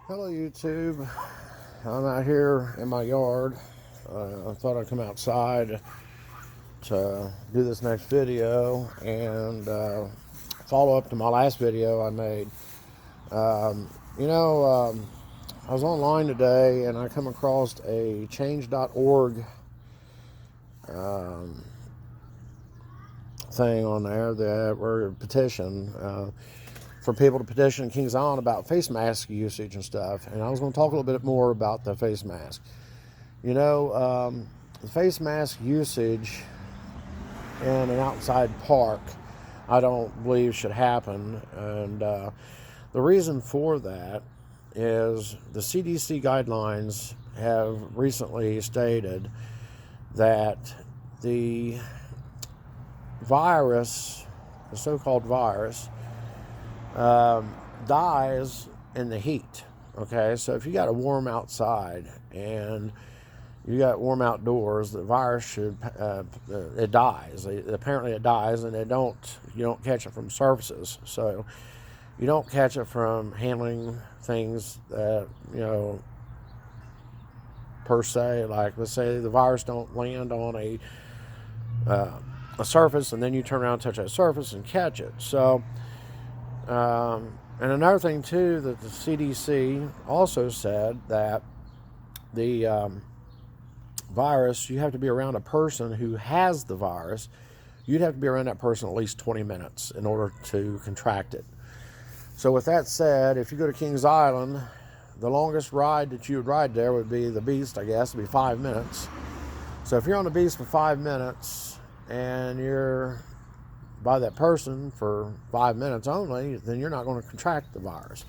Hello YouTube. I'm out here in my yard. I thought I'd come outside to do this next video and follow up to my last video I made. Um, you know, I was online today and I come across a change.org um, thing on there that were petition for people to petition Kings Island about face mask usage and stuff. And I was going to talk a little bit more about the face mask. You know, the face mask usage in an outside park, I don't believe should happen. And the reason for that is the CDC guidelines have recently stated that the virus, the so-called virus, dies in the heat. Okay, so if you got a warm outside and you got warm outdoors, the virus should it dies. Apparently, it dies, and you don't catch it from surfaces. So you don't catch it from handling things that per se. Like, let's say the virus don't land on a surface, and then you turn around and touch that surface and catch it. So. And another thing too, that the CDC also said that the virus, you have to be around a person who has the virus. You'd have to be around that person at least 20 minutes in order to contract it. So with that said, if you go to Kings Island, the longest ride that you would ride there would be the Beast, I guess. It'd be 5 minutes. So if you're on the Beast for 5 minutes and you're by that person for 5 minutes only, then you're not going to contract the virus.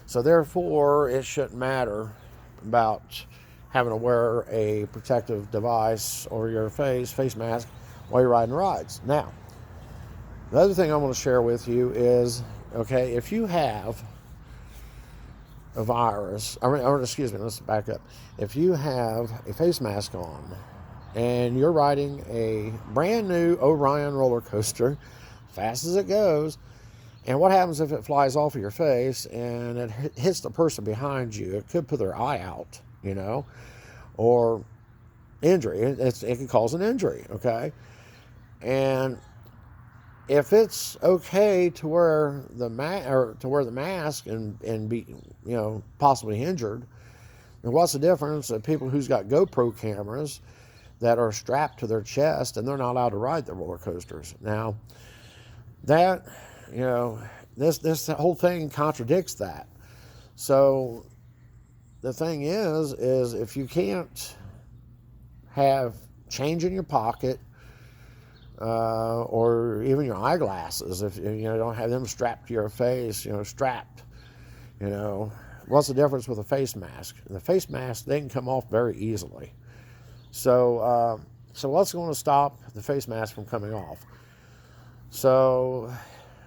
So therefore, it shouldn't matter about having to wear a protective device over your face mask, while you're riding rides. Now, the other thing I want to share with you is, okay, if you have a virus, excuse me, let's back up. If you have a face mask on and you're riding a brand new Orion roller coaster, fast as it goes, and what happens if it flies off of your face and it hits the person behind you? It could put their eye out, or injury. It can cause an injury, okay? And if it's okay to wear the mask and be, possibly injured, then what's the difference of people who's got GoPro cameras that are strapped to their chest and they're not allowed to ride the roller coasters? Now, that, this whole thing contradicts that. So the thing is if you can't have change in your pocket, or even your eyeglasses, if you don't have them strapped to your face, what's the difference with a face mask? The face mask, they can come off very easily. So what's going to stop the face mask from coming off? So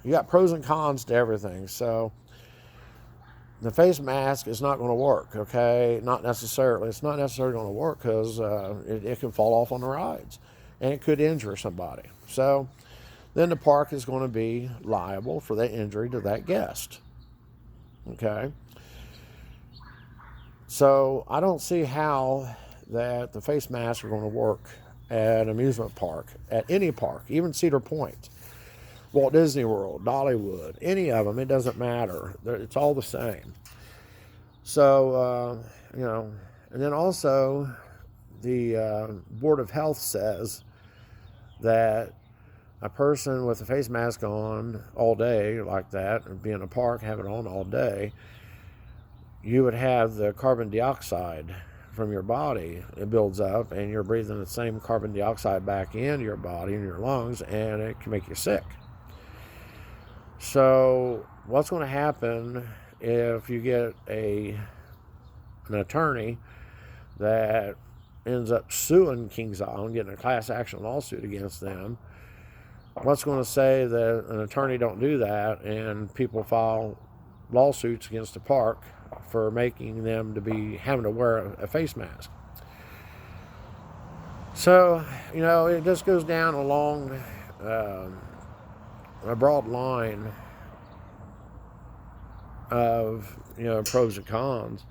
you got pros and cons to everything. So the face mask is not going to work, okay? Not necessarily. It's not necessarily going to work because it can fall off on the rides and it could injure somebody. So then the park is going to be liable for that injury to that guest, okay? So I don't see how that the face masks are going to work at an amusement park, at any park, even Cedar Point, Walt Disney World, Dollywood, any of them. It doesn't matter. It's all the same. So, and then also the Board of Health says that a person with a face mask on all day like that, and be in a park, have it on all day, you would have the carbon dioxide from your body. It builds up and you're breathing the same carbon dioxide back into your body and your lungs, and it can make you sick. So what's going to happen if you get an attorney that ends up suing Kings Island, getting a class action lawsuit against them? What's going to say that an attorney don't do that and people file lawsuits against the park for making them to be having to wear a face mask? So, it just goes down along a broad line of, pros and cons.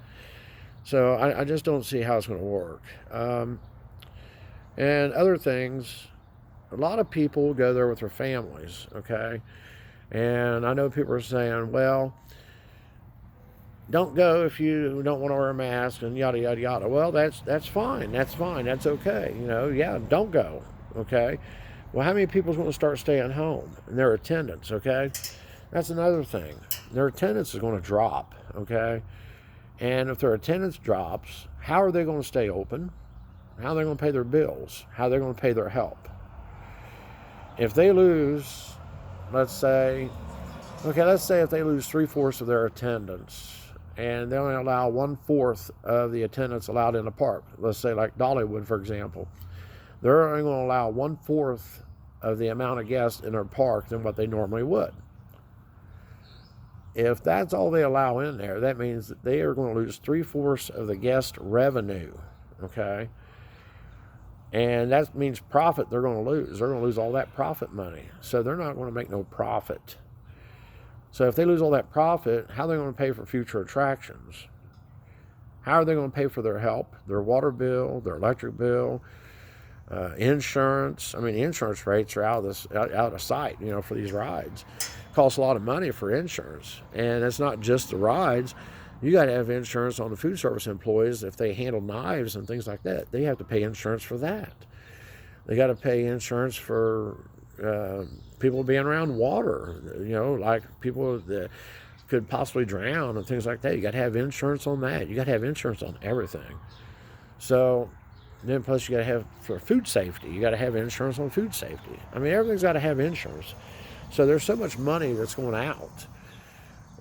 So I just don't see how it's going to work. And other things, a lot of people go there with their families, okay? And I know people are saying, well, don't go if you don't want to wear a mask and yada, yada, yada. Well, that's fine. That's fine. That's okay. Yeah, don't go, okay? Well, how many people is going to start staying home? And their attendance, okay? That's another thing. Their attendance is going to drop, okay? And if their attendance drops, how are they going to stay open? How are they going to pay their bills? How are they going to pay their help? If they lose, let's say if they lose 3/4 of their attendance, and they only allow 1/4 of the attendance allowed in the park, let's say like Dollywood, for example, they're only going to allow 1/4 of the amount of guests in their park than what they normally would. If that's all they allow in there, that means that they are going to lose 3/4 of the guest revenue, okay? And that means profit they're going to lose. They're going to lose all that profit money. So they're not going to make no profit. So if they lose all that profit, how are they going to pay for future attractions? How are they going to pay for their help, their water bill, their electric bill, insurance? I mean, insurance rates are out of sight, for these rides. It costs a lot of money for insurance. And it's not just the rides. You got to have insurance on the food service employees if they handle knives and things like that. They have to pay insurance for that. They got to pay insurance for people being around water, like people that could possibly drown and things like that. You got to have insurance on that. You got to have insurance on everything. So then plus you got to have for food safety. You got to have insurance on food safety. I mean, everything's got to have insurance. So there's so much money that's going out.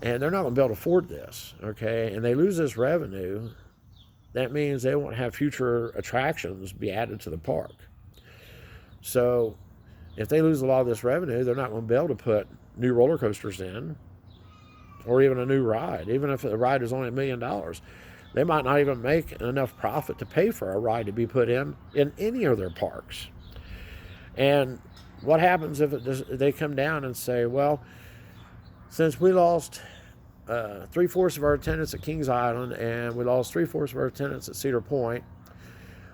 And they're not going to be able to afford this, okay? And they lose this revenue. That means they won't have future attractions be added to the park. So if they lose a lot of this revenue, they're not going to be able to put new roller coasters in or even a new ride. Even if the ride is only $1 million, they might not even make enough profit to pay for a ride to be put in any of their parks. And what happens if they come down and say, well, since we lost 3/4 of our attendance at Kings Island and we lost 3/4 of our attendance at Cedar Point,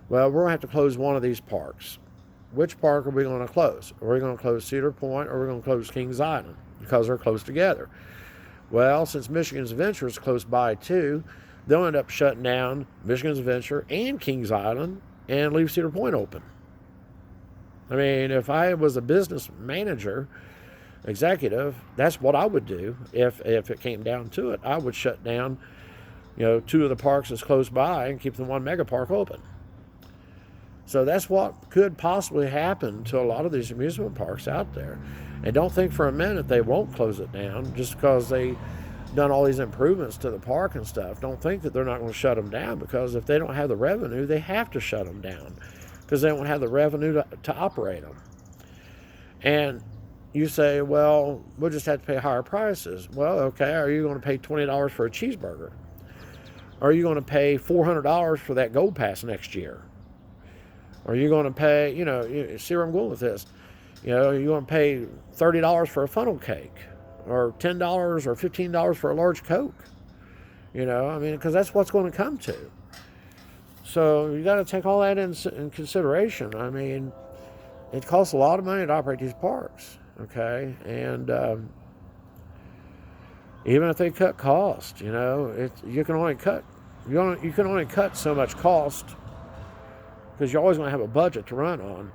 well, we're going to have to close one of these parks. Which park are we going to close? Are we going to close Cedar Point or are we going to close Kings Island? Because they're close together. Well, since Michigan's Adventure is close by too, they'll end up shutting down Michigan's Adventure and Kings Island and leave Cedar Point open. I mean, if I was a business manager, executive, that's what I would do if it came down to it. I would shut down, 2 of the parks that's close by and keep the one mega park open. So that's what could possibly happen to a lot of these amusement parks out there. And don't think for a minute they won't close it down just because they done all these improvements to the park and stuff. Don't think that they're not going to shut them down, because if they don't have the revenue, they have to shut them down because they don't have the revenue to operate them. And you say, well, we'll just have to pay higher prices. Well, okay, are you going to pay $20 for a cheeseburger? Are you going to pay $400 for that Gold Pass next year? Are you going to pay, you see where I'm going with this? You want to pay $30 for a funnel cake, or $10 or $15 for a large Coke? Because that's what's going to come to. So you got to take all that in consideration. I mean, it costs a lot of money to operate these parks. Okay, and even if they cut cost, you can only cut so much cost, because you're always going to have a budget to run on.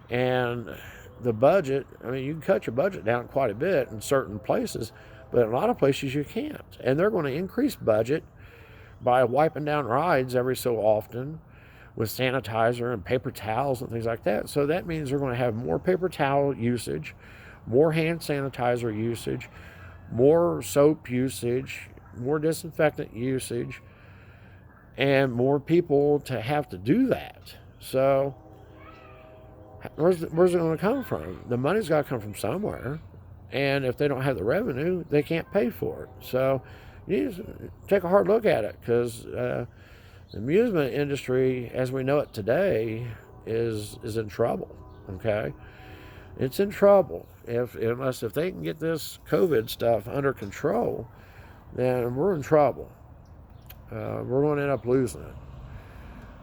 And the budget, you can cut your budget down quite a bit in certain places, but in a lot of places you can't. And they're going to increase budget by wiping down rides every so often with sanitizer and paper towels and things like that. So that means they're going to have more paper towel usage, more hand sanitizer usage, more soap usage, more disinfectant usage, and more people to have to do that. So where's it going to come from? The money's got to come from somewhere. And if they don't have the revenue, they can't pay for it. So you need to take a hard look at it, because the amusement industry, as we know it today, is in trouble. Okay, it's in trouble. Unless if they can get this COVID stuff under control, then we're in trouble. We're going to end up losing it.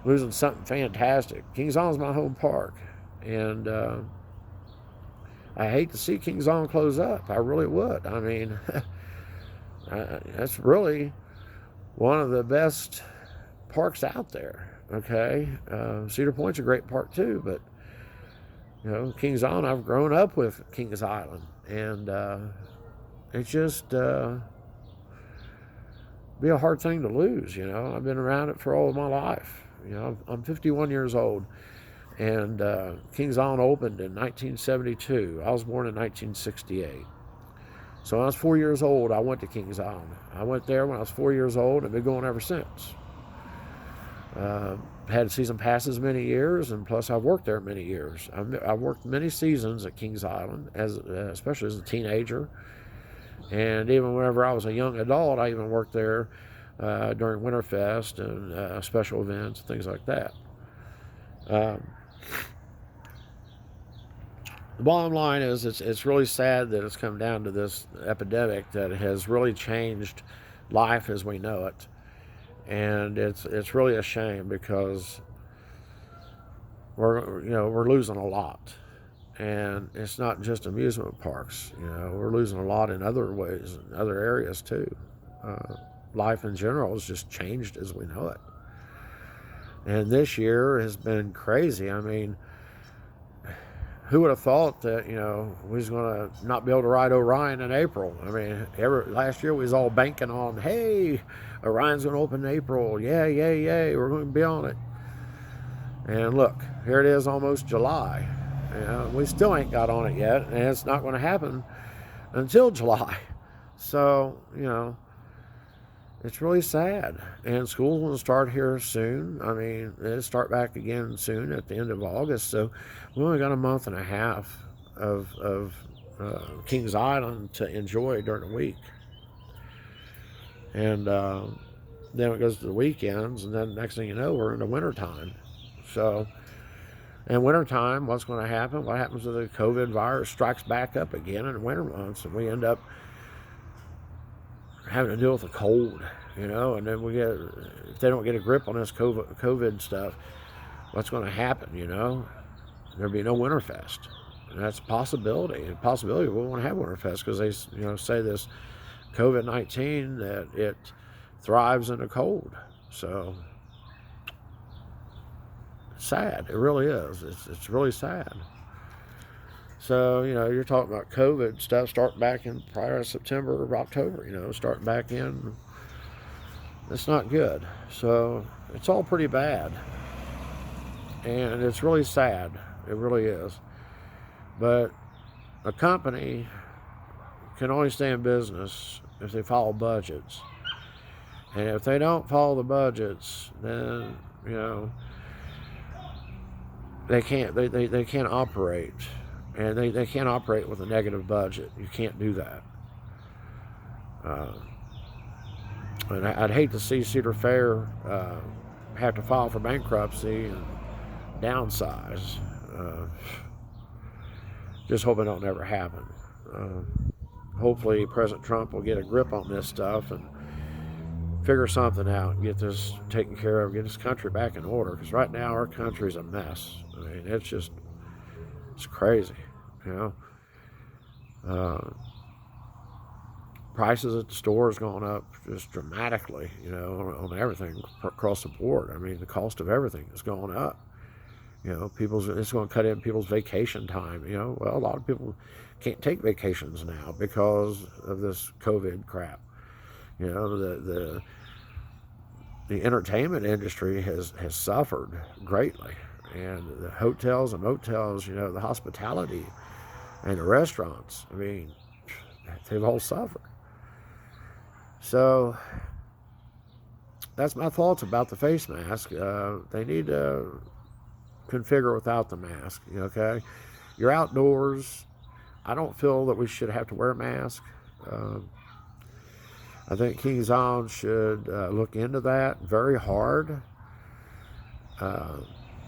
Losing something fantastic. Kings Island's my home park. And I hate to see Kings Island close up. I really would. I mean, that's really one of the best parks out there. Okay, Cedar Point's a great park too, but Kings Island, I've grown up with Kings Island, and it's just be a hard thing to lose. I've been around it for all of my life. I'm 51 years old, and Kings Island opened in 1972. I was born in 1968. So when I was 4 years old, I went to Kings Island. I went there when I was 4 years old, and I've been going ever since. Had season passes many years, and plus I've worked there many years. I've worked many seasons at Kings Island, especially as a teenager, and even whenever I was a young adult, I even worked there during Winterfest and special events, things like that. The bottom line is, it's really sad that it's come down to this epidemic that has really changed life as we know it. And it's really a shame, because we're losing a lot, and it's not just amusement parks. We're losing a lot in other ways, in other areas too. Life in general has just changed as we know it, and this year has been crazy. I mean, who would have thought that we was going to not be able to ride Orion in April? I mean, last year we was all banking on, hey, Orion's going to open in April. Yay, we're going to be on it. And look, here it is, almost July. We still ain't got on it yet, and it's not going to happen until July. So, it's really sad. And school's going to start here soon. I mean, it'll start back again soon at the end of August. So we only got a month and a half of Kings Island to enjoy during the week. And then it goes to the weekends, and then next thing you know, we're in the wintertime. So, in wintertime, what's going to happen? What happens if the COVID virus strikes back up again in the winter months, and we end up having to deal with the cold, and then if they don't get a grip on this COVID stuff, what's going to happen? There'll be no Winterfest. And that's a possibility. And possibility we won't have Winterfest, because they say this COVID-19 that it thrives in the cold. So sad. It really is. It's really sad. So, you're talking about COVID stuff starting back in prior September or October, starting back in. It's not good. So it's all pretty bad. And it's really sad. It really is. But a company can only stay in business if they follow budgets. And if they don't follow the budgets, then, they can't operate. And they can't operate with a negative budget. You can't do that. And I'd hate to see Cedar Fair have to file for bankruptcy and downsize. Just hoping it'll never happen. Hopefully President Trump will get a grip on this stuff and figure something out and get this taken care of, get this country back in order. Because right now our country's a mess. I mean, it's crazy, prices at the store has gone up just dramatically, on everything across the board. I mean, the cost of everything is going up. It's going to cut in people's vacation time. Well, a lot of people can't take vacations now because of this COVID crap. The entertainment industry has suffered greatly. And the hotels and motels, the hospitality and the restaurants, I mean, they've all suffered. So that's my thoughts about the face mask. They need to configure without the mask, okay? You're outdoors. I don't feel that we should have to wear a mask. I think Kings Island should look into that very hard.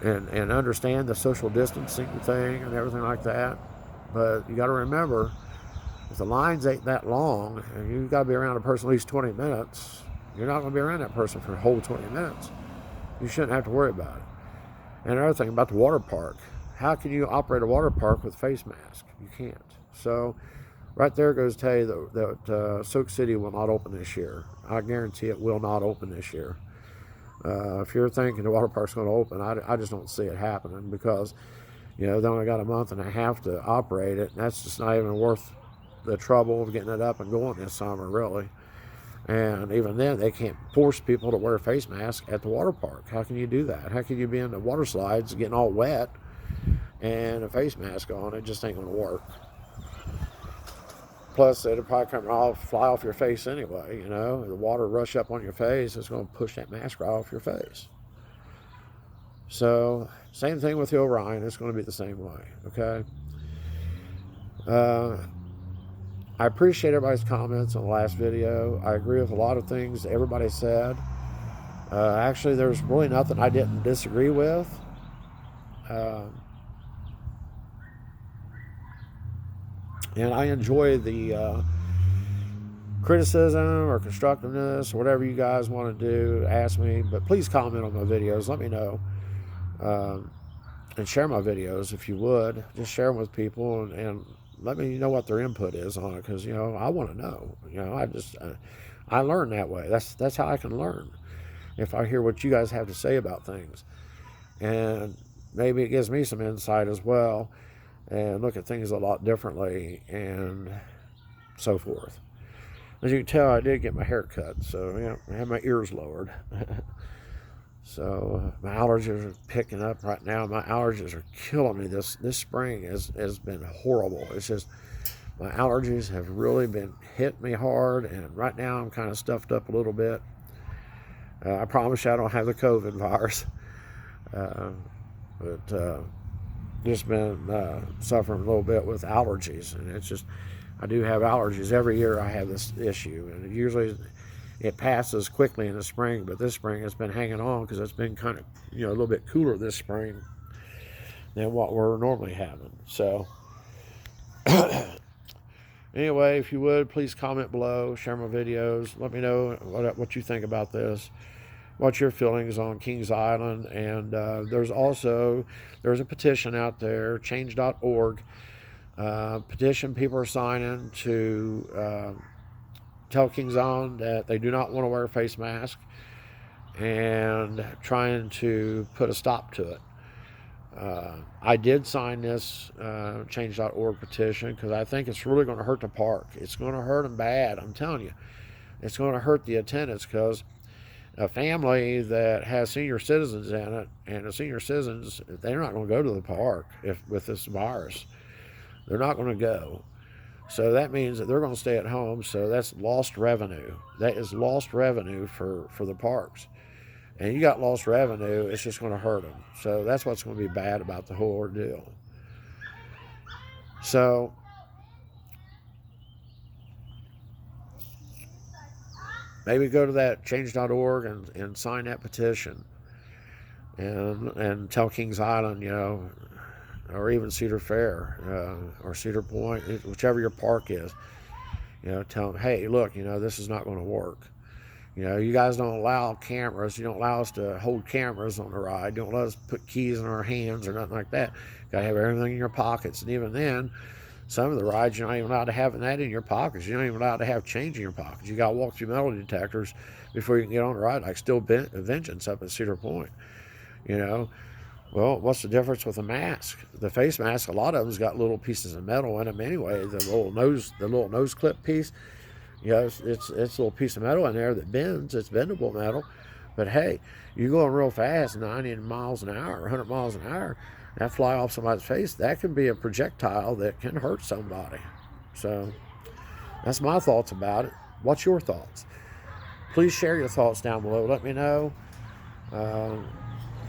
And understand the social distancing thing and everything like that. But you got to remember, If the lines ain't that long and you've got to be around a person at least 20 minutes, you're not going to be around that person for a whole 20 minutes. You shouldn't have to worry about it. And another thing about the water park, how can you operate a water park with face mask? You can't. So right there goes to tell you that Soak City will not open this year. I guarantee it will not open this year. If you're thinking the water park's going to open, I just don't see it happening, because they only got a month and a half to operate it, and that's just not even worth the trouble of getting it up and going this summer, really. And even then, they can't force people to wear a face mask at the water park. How can you do that? How can you be in the water slides getting all wet and a face mask on? It just ain't going to work. Plus, it'll probably fly off your face anyway. The water rush up on your face, it's going to push that mask right off your face. So, same thing with the Orion. It's going to be the same way, okay? I appreciate everybody's comments on the last video. I agree with a lot of things that everybody said. Actually, there's really nothing I didn't disagree with. And I enjoy the criticism or constructiveness, or whatever you guys want to do, ask me. But please comment on my videos. Let me know. And share my videos if you would. Just share them with people and let me know what their input is on it, because I want to know. I learn that way. That's how I can learn, if I hear what you guys have to say about things, and maybe it gives me some insight as well, and look at things a lot differently, and so forth. As you can tell, I did get my hair cut, so I have my ears lowered. So my allergies are picking up right now. My allergies are killing me. This spring has been horrible. It's just, my allergies have really been hitting me hard, and right now I'm kind of stuffed up a little bit. I promise you I don't have the COVID virus, but just been suffering a little bit with allergies, and it's just, I do have allergies. Every year I have this issue, and usually it passes quickly in the spring, but this spring it's been hanging on because it's been kind of, a little bit cooler this spring than what we're normally having. So anyway, if you would, please comment below, share my videos, let me know what you think about this, what your feelings on Kings Island. And there's a petition out there, change.org, petition people are signing to tell Kings Island that they do not want to wear a face mask, and trying to put a stop to it. I did sign this change.org petition because I think it's really going to hurt the park. It's going to hurt them bad, I'm telling you. It's going to hurt the attendance, because a family that has senior citizens in it, and the senior citizens, they're not going to go to the park with this virus. They're not going to go. So that means that they're going to stay at home. So that's lost revenue. That is lost revenue for the parks. And you got lost revenue, it's just going to hurt them. So that's what's going to be bad about the whole ordeal. So maybe go to that change.org and sign that petition. And tell Kings Island, or even Cedar Fair, or Cedar Point, whichever your park is, tell them, hey, look, this is not going to work. You guys don't allow cameras. You don't allow us to hold cameras on the ride. You don't let us put keys in our hands or nothing like that. You got to have everything in your pockets. And even then, some of the rides, you're not even allowed to have that in your pockets. You're not even allowed to have change in your pockets. You got to walk through metal detectors before you can get on the ride, like Still Vengeance up at Cedar Point. Well, what's the difference with a mask? The face mask, a lot of them's got little pieces of metal in them anyway. The little nose clip piece, it's a little piece of metal in there that bends. It's bendable metal. But hey, you going real fast, 90 miles an hour, 100 miles an hour, that fly off somebody's face, that can be a projectile that can hurt somebody. So that's my thoughts about it. What's your thoughts? Please share your thoughts down below. Let me know.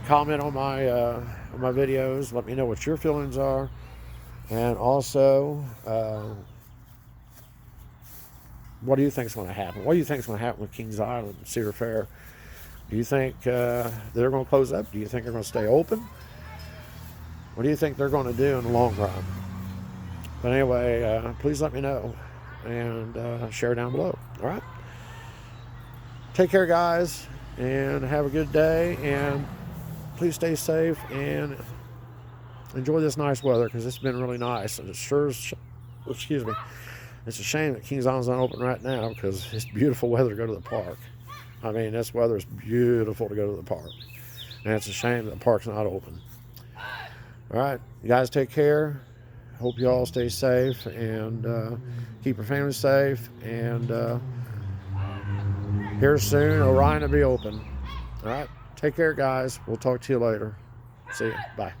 Comment on my videos. Let me know what your feelings are. And also, what do you think is going to happen? What do you think is going to happen with Kings Island and Cedar Fair? Do you think they're going to close up? Do you think they're going to stay open? What do you think they're going to do in the long run? But anyway, please let me know. and share down below. All right. Take care, guys, and have a good day. And please stay safe and enjoy this nice weather, because it's been really nice. And it sure is, excuse me, it's a shame that Kings Island's not open right now, because it's beautiful weather to go to the park. I mean, this weather is beautiful to go to the park. And it's a shame that the park's not open. All right, you guys take care. Hope you all stay safe and keep your family safe. And here soon, Orion will be open. All right, take care, guys. We'll talk to you later. See you. Bye.